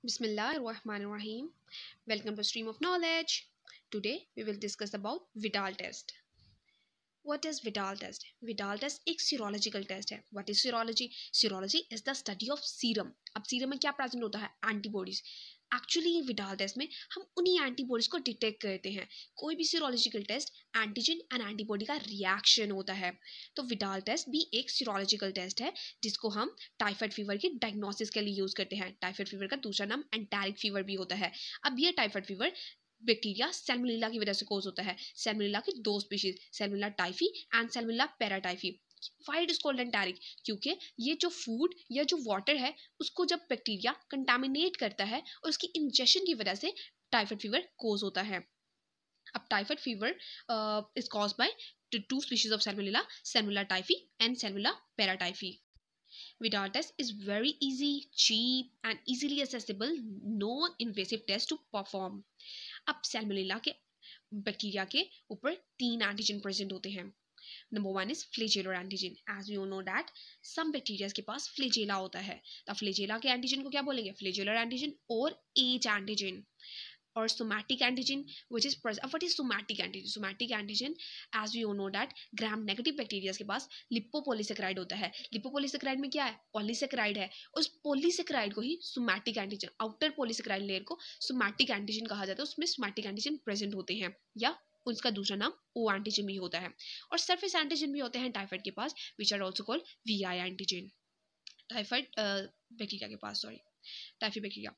Bismillahirrahmanirrahim. Welcome to Stream of Knowledge. Today we will discuss about Vidal test. What is Vidal test? Vidal test एक serological test है. What is serology? Serology is the study of serum. अब serum में क्या present होता है? Antibodies. Actually Widal test में हम उन्हीं एंटीबॉडीज को डिटेक्ट करते हैं. कोई भी serological test antigen and antibody का रिएक्शन होता है. तो विडाल टेस्ट भी एक सीरोलॉजिकल टेस्ट है जिसको हम टाइफाइड फीवर की डायग्नोसिस के लिए यूज करते हैं. टाइफाइड फीवर का दूसरा नाम एंटेरिक फीवर भी होता है. अब ये टाइफाइड फीवर बैक्टीरिया सैल्मोनेला की वजह से कोज होता है. सैल्मोनेला की दो species, Salmonella typhi and Salmonella paratyphi. Why it is called enteric? क्योंकि ये जो फूड या जो वाटर है उसको जब बैक्टीरिया कंटामिनेट करता है और उसकी इंजेक्शन की वजह से टाइफाइड फीवर कोज होता है. अब typhoid fever is caused by two species of Salmonella, Salmonella typhi and Salmonella paratyphi. Vidal test is very easy, cheap and easily accessible, non-invasive test to perform. अब सैल्मोनेला के bacteria के ऊपर 3 antigen present होते हैं. Number 1 is flagellar antigen. As we know that some bacteria के पास flagella होता है. तो फ्लैजेला के एंटीजन को क्या बोलेंगे? फ्लैजेलर एंटीजन और H antigen. or somatic antigen which is what is somatic antigen? Somatic antigen, as we all know that gram negative bacteria के पास लिपोपोलीसेकेराइड होता है. लिपोपोलीसेकेराइड में क्या है? पॉलीसेकेराइड है. उस पॉलीसेकेराइड को ही somatic antigen, outer polysaccharide layer को सोमैटिक एंटीजन कहा जाता है. उसमें सोमैटिक एंटीजन प्रेजेंट होते हैं या उसका दूसरा नाम ओ एंटीजन भी होता है. और सरफेस एंटीजन भी होते हैं टाइफाइड के पास which are also called Vi antigen. Typhoid bacteria के पास, सॉरी, टाइफी बैक्टीरिया.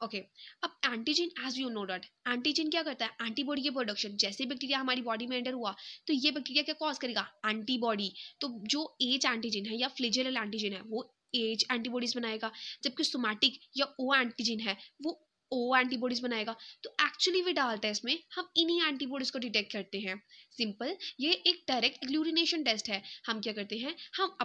ओके. अब antigen, as you know that antigen क्या करता है? एंटीबॉडी की प्रोडक्शन. जैसे बैक्टीरिया हमारी बॉडी में एंटर हुआ तो ये बैक्टीरिया क्या कॉज करेगा? एंटीबॉडी. तो जो एच एंटीजन है या फ्लैजेलर एंटीजन है वो एच एंटीबॉडीज बनाएगा, जबकि सोमैटिक या ओ एंटीजन है वो ओ एंटीबॉडीज बनाएगा. तो एक्चुअली विडाल टेस्ट में हम इन्हीं एंटीबॉडीज को डिटेक्ट करते हैं. सिंपल, ये एक डायरेक्ट एग्लूटिनेशन टेस्ट है. हम क्या करते हैं? हम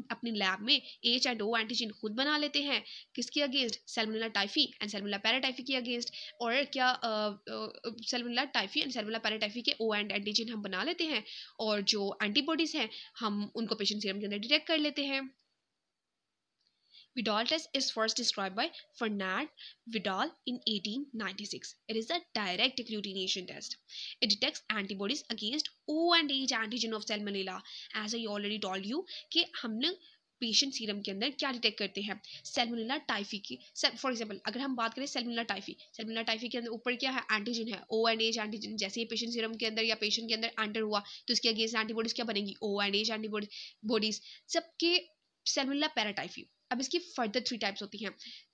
अपने लैब में एच एंड ओ एंटीजन खुद बना लेते हैं. किसके against? Salmonella typhi and Salmonella paratyphi के अगेंस्ट. और क्या Salmonella typhi and Salmonella paratyphi के ओ एंड एंटीजन हम बना लेते हैं और जो एंटीबॉडीज हैं हम उनको पेशेंट सीरम के अंदर डिटेक्ट कर लेते हैं. Vidal test is first described by Fernand Vidal in 1896. It is a direct agglutination test. It detects antibodies against O and H antigen of Salmonella. As I already told you कि हम लोग patient serum के अंदर क्या detect करते हैं? Salmonella typhi की. For example अगर हम बात करें सैल्मोनेला टाइफी के अंदर ऊपर क्या है? एंटीजन है, ओ एंड एच एंटीजन. जैसे ये पेशेंट सीरम के अंदर या पेशेंट के अंदर एंटर हुआ तो इसके अगेंस्ट एंटीबॉडीज क्या बनेंगी? O and H antibodies. जबकि सैल्मोनेला पैराटाइफी, अब इसकी फर्दर 3 टाइप्स होती हैं.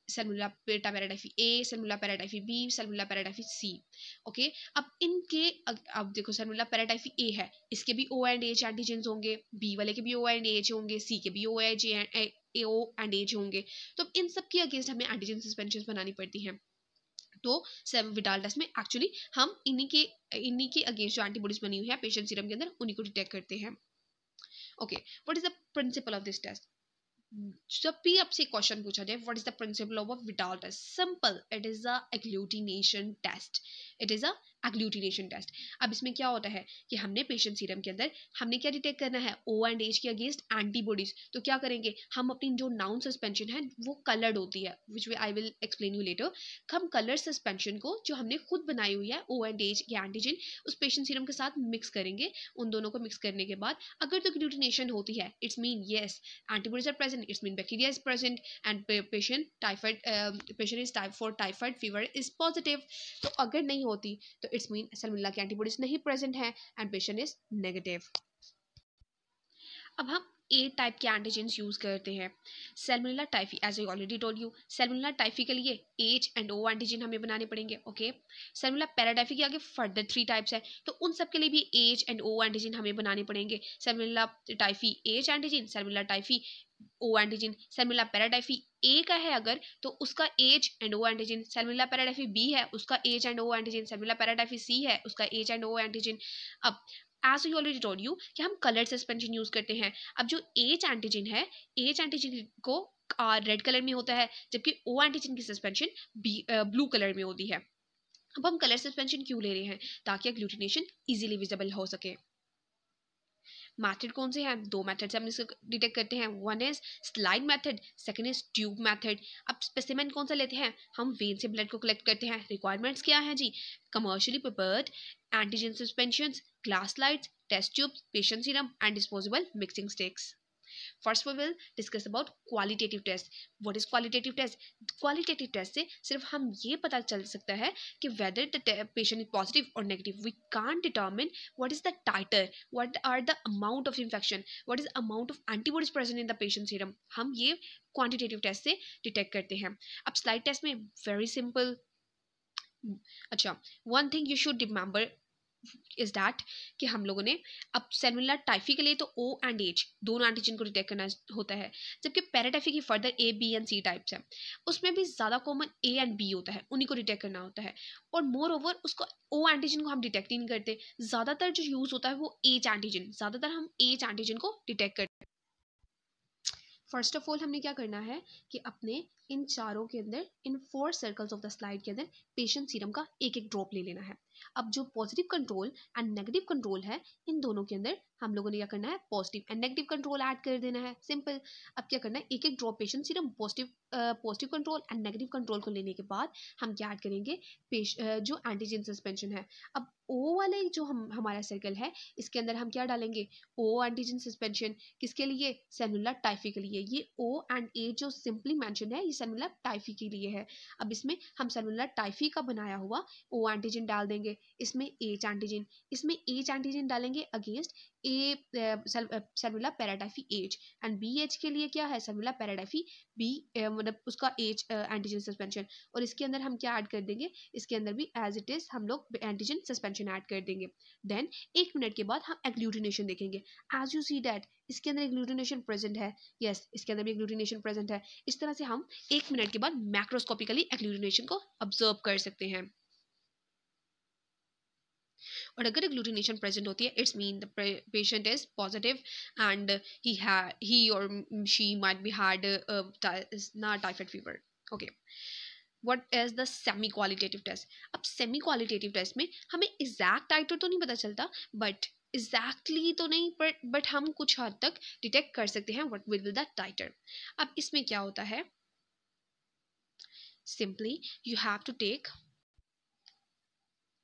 Salmonella paratyphi A, salmonella paratyphi B, salmonella paratyphi C. Okay. अब इनके अब देखो सैल्मोनेला पैराटाइफी ए है, इसके भी ओ एंड एच एंटीजेंस होंगे, बी वाले के भी ओ एंड एच होंगे, सी के भी ओ एंड एच होंगे. तो इन सब के अगेंस्ट हमें एंटीजन सस्पेंशन बनानी पड़ती हैं. तो विडाल टेस्ट में एक्चुअली हम इन्हीं के अगेंस्ट जो एंटीबॉडीज बनी हुई है पेशेंट सीरम के अंदर उन्हीं को डिटेक्ट करते हैं. Okay. What is the principle of this test? जब भी आपसे क्वेश्चन पूछा जाए what is the principle of a Widal test, simple, it is a agglutination test. It is a agglutination test. अब इसमें क्या होता है कि हमने पेशेंट सीरम के अंदर हमने क्या डिटेक्ट करना है? ओ एंड एच के अगेंस्ट एंटीबॉडीज. तो क्या करेंगे हम? अपनी जो नाउन सस्पेंशन है वो कलर्ड होती है which I will explain you later. हम कलर सस्पेंशन को जो हमने खुद बनाई हुई है ओ एंड एच के एंटीजन उस पेशेंट सीरम के साथ मिक्स करेंगे. उन दोनों को मिक्स करने के बाद अगर तो एग्लूटिनेशन होती है it's mean yes antibodies are present, it's mean bacteria is present and patient is type for typhoid fever is positive. तो अगर नहीं होती तो it's mean सैल्मोनेला की एंटीबॉडीज नहीं प्रेजेंट है एंड पेशेंट इज नेगेटिव. अब हम ए टाइप के एंटीजेंस यूज करते हैं. Salmonella typhi, as I already told you, salmonella typhi के लिए एच एंड ओ एंटीजन हमें बनाने पड़ेंगे. ओके. सैल्मोनेला पैराटाइफी के आगे फर्दर 3 टाइप्स है तो उन सब के लिए भी एच एंड ओ एंटीजन हमें बनाने पड़ेंगे. Salmonella typhi H antigen, salmonella typhi O antigen. Salmonella paratyphi A का है अगर तो उसका H and O antigen. Salmonella paratyphi B है उसका H and O antigen. Salmonella paratyphi C है उसका एच एंड ओ एंटीजन. अब as you already told you कि हम कलर सस्पेंशन यूज करते हैं. अब जो एच एंटीजन है, एच एंटीजन को रेड कलर में होता है जबकि ओ एंटीजन की सस्पेंशन ब्लू कलर में होती है. अब हम कलर सस्पेंशन क्यों ले रहे हैं? ताकि एग्लूटिनेशन इजीली विजिबल हो सके. मेथड कौन से हैं? दो मेथड से हम इसको डिटेक्ट करते हैं. One is slide method, second is tube method. अब स्पेसिमेन कौन सा लेते हैं? हम वेन से ब्लड को कलेक्ट करते हैं. रिक्वायरमेंट्स क्या है जी? Commercially prepared antigen suspension, glass slides, test tubes, patient serum and disposable mixing sticks. First, we will discuss about qualitative test. What is qualitative test? Qualitative test से सिर्फ हम ये पता चल सकता है कि whether the patient is positive or negative. We can't determine what is the titer, what are the amount of infection, what is the amount of antibodies present in the patient serum. हम ये quantitative test से detect करते हैं. अब slide test में very simple. अच्छा, one thing you should remember is that कि हम लोगों ने अब सेलुलर टाइफी के लिए तो ओ एंड एच दोनों एंटीजन को डिटेक्ट करना होता है, जबकि पैराटाइफी की further A B and C types है, उसमें भी ज़्यादा कॉमन ए एंड बी होता है, उन्हीं को डिटेक्ट करना होता है. और मोर ओवर उसको ओ एंटीजन को हम डिटेक्ट ही नहीं करते. ज़्यादातर जो यूज़ होता है वो एच एंटीजन, ज़्यादातर हम एच एंटीजन को डिटेक्ट करते हैं. फर्स्ट ऑफ ऑल हमने क्या करना है कि अपने इन चारों के अंदर, इन 4 सर्कल्स ऑफ द स्लाइड के अंदर पेशेंट सीरम का एक एक ड्रॉप ले लेना है. अब जो positive control and negative control है, इन दोनों के अंदर हम लोगों ने क्या करना है? Positive and negative control add कर देना है. सिंपल. अब क्या करना है? एक एक drop patient serum positive control and negative control को लेने के बाद हम क्या ऐड करेंगे? जो एंटीजन सस्पेंशन है. अब ओ वाले जो हमारा सर्कल है, इसके अंदर हम क्या डालेंगे? O antigen suspension. किसके लिए? सेलुलर टाइफी के लिए. ये ओ एंड ए जो सिंपली मेंशन है, ये सेलुलर टाइफी के लिए है. अब इसमें हम सेलुलर टाइफी का बनाया हुआ ओ एंटीजन डाल देंगे, इसमें एच एंटीजन, इसमें एच एंटीजन डालेंगे against A cellular paratyphi H, and B H के लिए क्या है? सेलुलर पैराटाइफी बी, मतलब उसका एच एंटीजन सस्पेंशन. और इसके अंदर हम क्या ऐड कर देंगे? इसके अंदर भी एज इट इज हम लोग एंटीजन सस्पेंशन ऐड कर देंगे. देन 1 मिनट के बाद हम एग्लूटिनेशन देखेंगे. एज यू सी दैट इसके अंदर एग्लूटिनेशन प्रेजेंट है. यस, इसके अंदर भी एग्लूटिनेशन प्रेजेंट है. इस तरह से हम 1 मिनट के बाद मैक्रोस्कोपिकली एग्लूटिनेशन को ऑब्जर्व कर सकते हैं. और अगर एग्लूटिनेशन प्रेजेंट होती है, it's mean the patient is positive and he और शी माइट बी हैड ना typhoid fever. Okay, what is the semi qualitative test? अब सेमी क्वालिटेटिव टेस्ट में हमें एग्जैक्ट टाइटर तो नहीं पता चलता, बट एग्जैक्टली तो नहीं, बट हम कुछ हद तक डिटेक्ट कर सकते हैं what will be the titre. अब इसमें क्या होता है? Simply you have to take,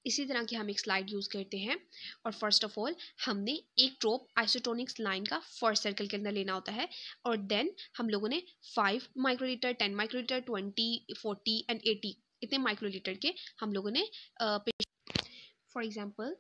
इसी तरह की हम एक स्लाइड यूज़ करते हैं. और फर्स्ट ऑफ ऑल हमने एक ड्रॉप आइसोटोनिक लाइन का फर्स्ट सर्कल के अंदर लेना होता है. और देन हम लोगों ने 5 माइक्रोलीटर, 10 माइक्रोलीटर, 20, 40 एंड 80 इतने माइक्रोलीटर के हम लोगों ने फॉर एग्जाम्पल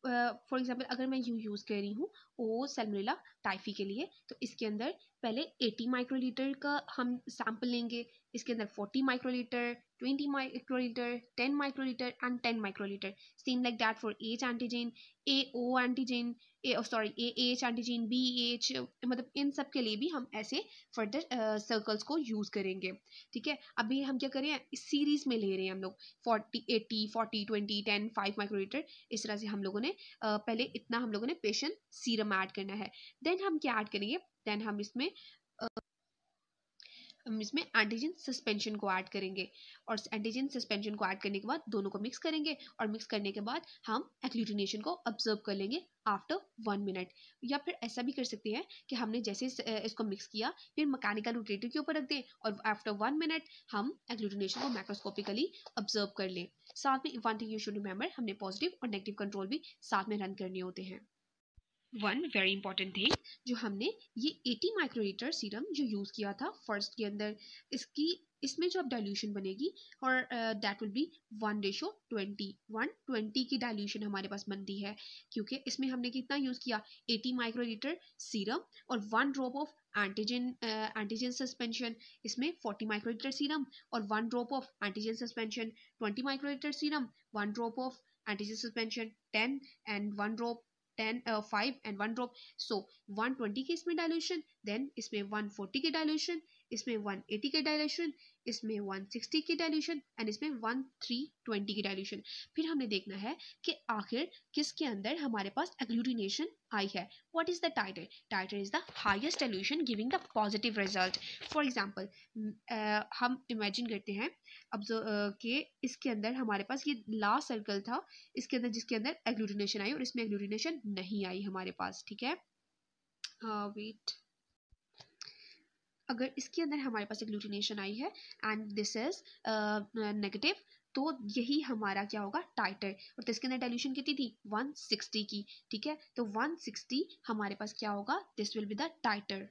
अगर मैं यूज़ कर रही हूँ ओ सैल्मोनेला टाइफी के लिए, तो इसके अंदर पहले 80 माइक्रोलीटर का हम सैंपल लेंगे. इसके अंदर 40 microlitre, 20 microlitre, 10 microlitre and 10 microlitre. Same like that for H antigen, A O antigen, A H antigen, B H, मतलब इन सब के लिए भी हम ऐसे फर्दर सर्कल्स को यूज़ करेंगे. ठीक है. अभी हम क्या करें? इस सीरीज में ले रहे हैं हम लोग 40, 80, 40, 20, 10, 5 माइक्रोलीटर. इस तरह से हम लोगों ने पहले इतना हम लोगों ने पेशेंट सीरम ऐड करना है. देन हम क्या ऐड करेंगे? देन हम इसमें एंटीजन सस्पेंशन को ऐड करेंगे. और एंटीजन सस्पेंशन को ऐड करने के बाद दोनों को मिक्स करेंगे. और मिक्स करने के बाद हम एग्लूटिनेशन को ऑब्जर्व कर लेंगे आफ्टर 1 मिनट. या फिर ऐसा भी कर सकते हैं कि हमने जैसे इसको मिक्स किया, फिर मैकेनिकल रोटेटर के ऊपर रख दें और आफ्टर 1 मिनट हम एग्लूटिनेशन को मैक्रोस्कोपिकली ऑब्जर्व कर लें. साथ में one thing you should remember, हमने पॉजिटिव और नेगेटिव कंट्रोल भी साथ में रन करने होते हैं. वन वेरी इंपॉर्टेंट थिंग, जो हमने ये 80 माइक्रोलीटर सीरम जो यूज़ किया था फर्स्ट के अंदर, इसमें जो अब डाइल्यूशन बनेगी और दैट विल बी 1:20 की डाइल्यूशन हमारे पास बनती है. क्योंकि इसमें हमने कितना यूज़ किया? 80 माइक्रोलीटर सीरम और 1 ड्रॉप ऑफ एंटीजन सस्पेंशन. इसमें 40 माइक्रोलीटर सीरम और 1 drop of antigen suspension, 20 microlitre serum, 1 drop of antigen suspension, 10 and 1 drop, 5 and 1 drop. So 120 के इसमें डाइल्यूशन, देन इसमें 140 के डाइल्यूशन, इसमें 180 के डाइल्यूशन, इसमें 160 की डाइल्यूशन एंड इसमें 1320 की डाइल्यूशन। फिर हमने देखना है कि आखिर किसके अंदर हमारे पास एग्लूटिनेशन आई है। What is the titre? Titre is the highest dilution giving the positive result. For example हम इमेजिन करते हैं अब कि इसके अंदर हमारे पास ये लास्ट सर्कल था, इसके अंदर जिसके अंदर एग्लूटिनेशन आई और इसमें एग्लूटिनेशन नहीं आई हमारे पास, ठीक है। वेट अगर इसके अंदर हमारे पास एग्लूटिनेशन आई है एंड दिस इज नेगेटिव, तो यही हमारा क्या होगा? टाइटर। और तो इसके अंदर डाइल्यूशन कितनी थी? 160 की, ठीक है। तो 160 हमारे पास क्या होगा? This will be the titre.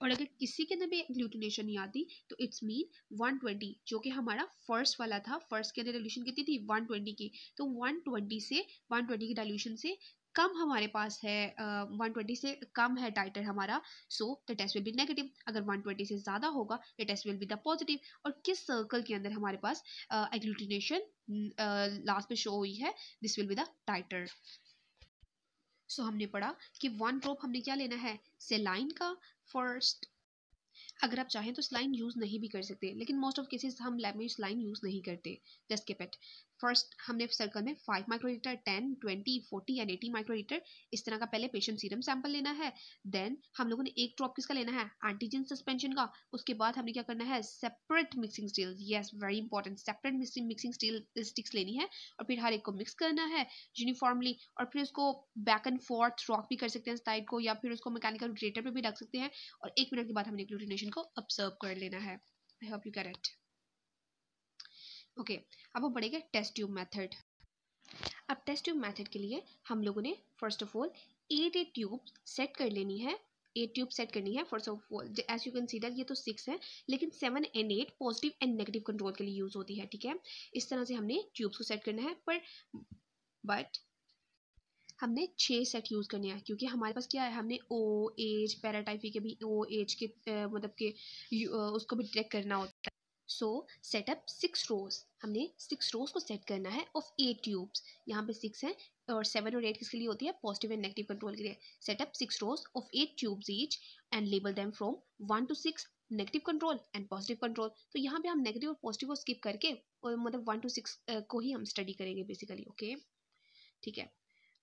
और अगर किसी के अंदर भी एग्लूटिनेशन नहीं आती तो इट्स मीन 120, जो कि हमारा फर्स्ट वाला था। फर्स्ट के अंदर डाइल्यूशन कितनी थी? 120 की। तो 120 से 120 की डाइल्यूशन से कम हमारे पास है, 120 से कम है टाइटर हमारा, so the test will be negative. अगर 120 से ज़्यादा होगा the test will be the positive. और किस सर्कल के अंदर हमारे पास एग्लूटिनेशन लास्ट में शो हुई है, this will be the titre. So हमने पढ़ा कि वन प्रोब हमने क्या लेना है? सेलाइन का फर्स्ट। अगर आप चाहें तो स्लाइन यूज़ नहीं भी कर सकते, लेकिन मोस्ट ऑफ केसेस हम लैब में स्लाइन यूज़ नहीं करते। Just keep it. फर्स्ट हमने सर्कल में 5 माइक्रोलीटर, 10, 20, 40 एंड 80 माइक्रोलीटर इस तरह का पहले पेशेंट सीरम सैंपल लेना है। देन हम लोगों ने एक ड्रॉप किसका लेना है? एंटीजन सस्पेंशन का। उसके बाद हमने क्या करना है? Separate mixing steel, yes very important, separate mixing steel sticks लेनी है और फिर हर एक को मिक्स करना है यूनिफॉर्मली। और फिर उसको बैक एंड फोर्थ रॉक भी कर सकते हैं साइड को, या फिर उसको मैकेनिकल रोटेटर पे भी रख सकते हैं। और 1 मिनट के बाद हमने एग्लूटिनेशन को ऑब्जर्व कर लेना है। I hope you get it. Okay, अब हम पढ़ेंगे टेस्ट ट्यूब मेथड। अब टेस्ट ट्यूब मेथड के लिए हम लोगों ने first of all 8 tube set कर लेनी है। 8 ट्यूब सेट करनी है first of all. As you can see that ये तो 6 है, लेकिन 7 and 8 positive and negative control के लिए यूज होती है, ठीक है। इस तरह से हमने ट्यूब्स को सेट करना है। बट हमने 6 सेट यूज़ करने हैं, क्योंकि हमारे पास क्या है? हमने ओ एज पैराटाइफी के भी ओ एज के मतलब के उसको भी डिटेक्ट करना होता है। सो सेटअप 6 रोज, हमने 6 रोज को सेट करना है ऑफ 8 ट्यूब्स। यहाँ पे 6 है और 7 और 8 किसके लिए होती है? पॉजिटिव एंड नेगेटिव कंट्रोल के लिए। Setup 6 rose of 8 tubes each and label them from 1 to 6 negative control and positive control. तो यहाँ पे हम नेगेटिव और पॉजिटिव को स्किप करके और मतलब 1 to 6 को ही हम स्टडी करेंगे बेसिकली, ओके, ठीक है।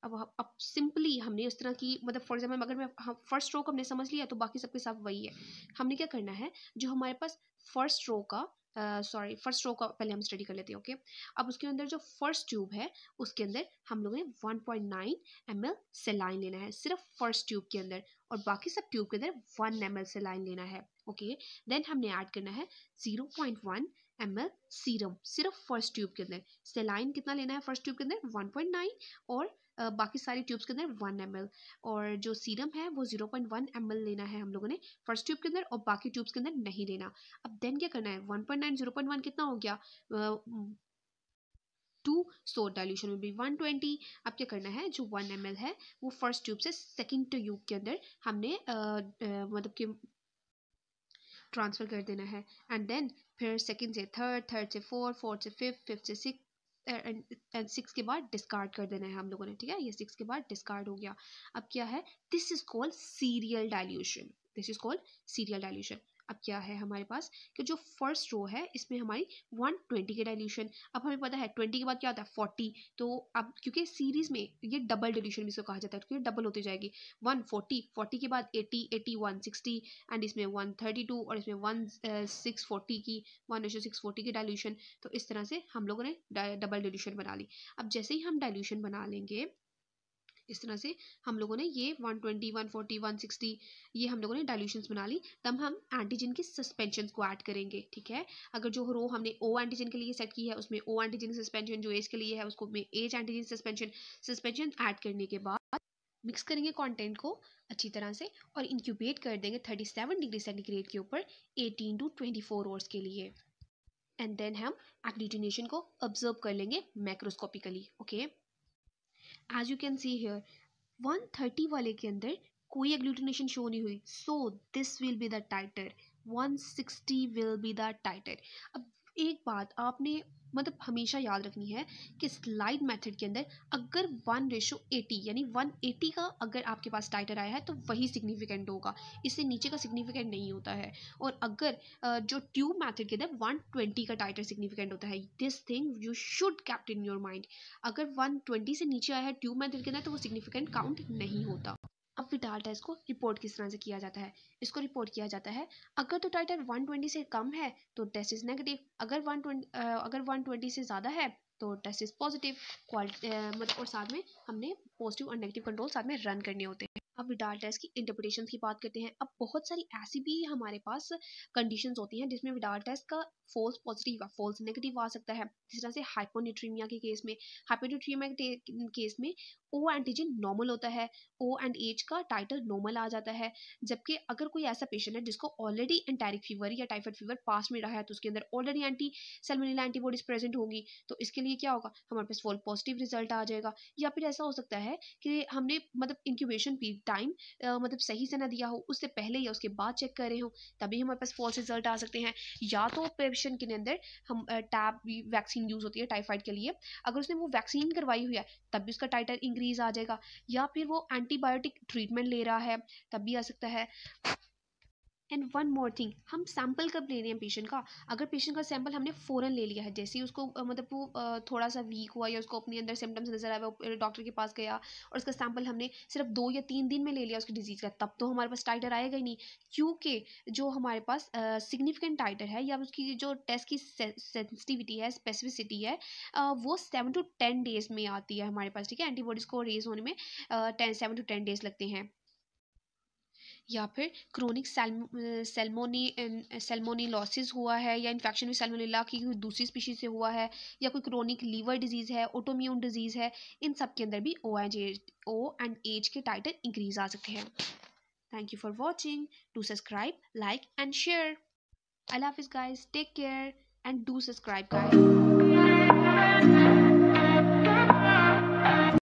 अब सिंपली हमने इस तरह की मतलब फॉर एग्जाम्पल अगर मैं फर्स्ट रो को हमने समझ लिया तो बाकी सबके साथ वही है। हमने क्या करना है? जो हमारे पास फर्स्ट रो का फर्स्ट रो का पहले हम स्टडी कर लेते हैं, ओके। अब उसके अंदर जो फर्स्ट ट्यूब है उसके अंदर हम लोगों ने 1.9 ml सेलाइन लेना है सिर्फ फर्स्ट ट्यूब के अंदर, और बाकी सब ट्यूब के अंदर 1 ml सेलाइन लेना है, ओके। देन हमने ऐड करना है 0.1 ml सीरम सिर्फ फर्स्ट ट्यूब के अंदर। सेलाइन कितना लेना है फर्स्ट ट्यूब के अंदर? 1.9, और बाकी सारी ट्यूब्स के अंदर 1 ml, और जो सीरम है वो 0.1 ml लेना है हम लोगों ने फर्स्ट ट्यूब के अंदर, और बाकी ट्यूब्स के अंदर नहीं लेना। अब देन क्या करना है? 1.9 0.1 कितना हो गया? 2, सो डाइल्यूशन में भी 120। अब क्या करना है? जो 1 ml है वो फर्स्ट ट्यूब से सेकेंड ट्यूब के अंदर हमने मतलब कि ट्रांसफर कर देना है, एंड देन फिर सेकंड से थर्ड, थर्ड से फोर्थ, फोर्थ से फिफ्थ, फिफ्थ से सिक्स एंड 6 के बाद डिस्कार्ड कर देना है हम लोगों ने, ठीक है। ये 6 के बाद डिस्कार्ड हो गया। अब क्या है? This is called serial dilution. This is called serial dilution. अब क्या है हमारे पास कि जो फर्स्ट रो है इसमें हमारी 120 के डाइल्यूशन। अब हमें पता है 20 के बाद क्या होता है? 40। तो अब क्योंकि सीरीज में ये डबल डाइल्यूशन भी इसको कहा जाता है, क्योंकि डबल होती जाएगी। 140, 40 के बाद 80, 81, 60 एंड इसमें 132 और इसमें 640 की 1:640 की डाइल्यूशन। तो इस तरह से हम लोगों ने डबल डाइल्यूशन बना ली। अब जैसे ही हम डाइल्यूशन बना लेंगे इस तरह से हम लोगों ने ये 120, 140, 160 ये हम लोगों ने डाइल्यूशंस बना ली, तब हम एंटीजन की सस्पेंशन को ऐड करेंगे, ठीक है। अगर जो रो हमने ओ एंटीजन के लिए सेट की है उसमें ओ एंटीजन सस्पेंशन, जो एज के लिए है उसको में एज एंटीजन सस्पेंशन ऐड करने के बाद मिक्स करेंगे कंटेंट को अच्छी तरह से और इंक्यूबेट कर देंगे 37 डिग्री सेंटीग्रेड के ऊपर 18 to 24 आवर्स के लिए, एंड देन हम एग्लूटिनेशन को ऑब्जर्व कर लेंगे macroscopically, okay. As you can see here 130 वाले के अंदर कोई एग्लूटिनेशन शो नहीं हुई, so this will be the titre. 160 will be the titre. अब एक बात आपने मतलब हमेशा याद रखनी है कि स्लाइड मेथड के अंदर अगर 1:80 यानी 180 का अगर आपके पास टाइटर आया है तो वही सिग्निफिकेंट होगा, इससे नीचे का सिग्निफिकेंट नहीं होता है। और अगर जो ट्यूब मेथड के अंदर 120 का टाइटर सिग्निफिकेंट होता है। This thing you should kept in your mind. अगर 120 से नीचे आया है ट्यूब मेथड के अंदर तो वो सिग्निफिकेंट काउंट नहीं होता। अब विडाल टेस्ट को रिपोर्ट किस तरह से किया जाता है? इसको रिपोर्ट किया जाता है अगर तो टाइटर 120 से कम है तो टेस्ट इज नेगेटिव, अगर 120 से ज़्यादा है तो टेस्ट इज पॉजिटिव। मतलब और साथ में हमने पॉजिटिव और नेगेटिव कंट्रोल साथ में रन करने होते हैं। अब विडाल टेस्ट की इंटरप्रिटेशन की बात करते हैं। अब बहुत सारी ऐसी भी हमारे पास कंडीशंस होती हैं जिसमें विडाल टेस्ट का फॉल्स पॉजिटिव या फॉल्स नेगेटिव आ सकता है। जिस तरह से हाइपोनेट्रीमिया के केस में, हाइपोनेट्रीमिया के केस में ओ एंटीजन नॉर्मल होता है, ओ एंड एच का टाइटर नॉर्मल आ जाता है। जबकि अगर कोई ऐसा पेशेंट है जिसको ऑलरेडी एंटेरिक फीवर या टाइफाइड फीवर पास में रहा है तो उसके अंदर already anti Salmonella antibodies present होगी, तो इसके लिए क्या होगा, हमारे पास फॉल्स पॉजिटिव रिजल्ट आ जाएगा। या फिर ऐसा हो सकता है कि हमने मतलब इंक्यूबेशन पीरियड टाइम मतलब सही से ना दिया हो, उससे पहले या उसके बाद चेक कर रहे हो, तभी हमारे पास फॉल्स रिजल्ट आ सकते हैं। या तो पेशेंट के अंदर हम टैब वैक्सीन यूज होती है टाइफाइड के लिए, अगर उसने वो वैक्सीन करवाई हुई है तब भी उसका टाइटर इंक्रीज आ जाएगा। या फिर वो एंटीबायोटिक ट्रीटमेंट ले रहा है तब भी आ सकता है। एंड वन मोर थिंग, हम सैंपल कब ले रहे हैं पेशेंट का? अगर पेशेंट का सैंपल हमने फ़ौरन ले लिया है, जैसे ही उसको मतलब वो थोड़ा सा वीक हुआ या उसको अपने अंदर सिम्टम्स नजर आया, वो डॉक्टर के पास गया और उसका सैंपल हमने सिर्फ 2 या 3 दिन में ले लिया उसकी डिजीज़ का, तब तो हमारे पास टाइटर आएगा ही नहीं। क्योंकि जो हमारे पास सिग्निफिकेंट टाइटर है या उसकी जो टेस्ट की सेंसिटिविटी है, स्पेसिफिसिटी है, वो 7 to 10 डेज में आती है हमारे पास, ठीक है। एंटीबॉडीज़ को रेज होने में 7 to 10 डेज लगते हैं। या फिर क्रोनिक सेल्मोनीलॉसिस हुआ है या इन्फेक्शन विद सैल्मोनेला की कोई दूसरी स्पीशीज से हुआ है, या कोई क्रोनिक लीवर डिजीज़ है, ऑटोम्यून डिजीज़ है, इन सब के अंदर भी ओ एंड एज के टाइटर इंक्रीज आ सकते हैं। Thank you for watching. Do subscribe, like and share. I love you guys, take care and do subscribe guys.